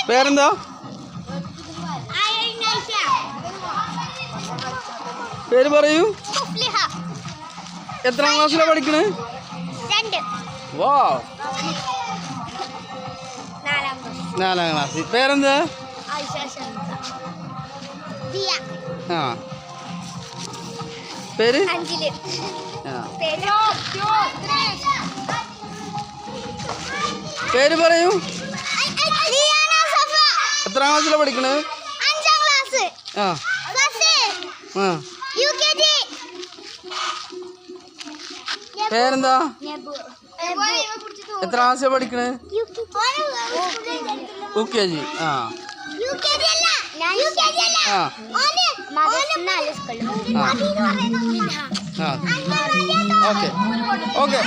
പേരെന്താ? പേര് പറയൂ. എത്രാം ക്ലാസ്സിലാണ് പഠിക്കണേ? വാ, 4ാം ക്ലാസ്. പേരെന്താ? ആ, പേര്? പേര് പറയൂ. എത്രാം ക്ലാസ്സിലാണ് പഠിക്കണേ? 5ാം ക്ലാസ്. ആ, പേരെന്താ? എത്രാം ക്ലാസ്സിലാണ് പഠിക്കണേ? UKG. ആ, ഓക്കെ ഓക്കെ.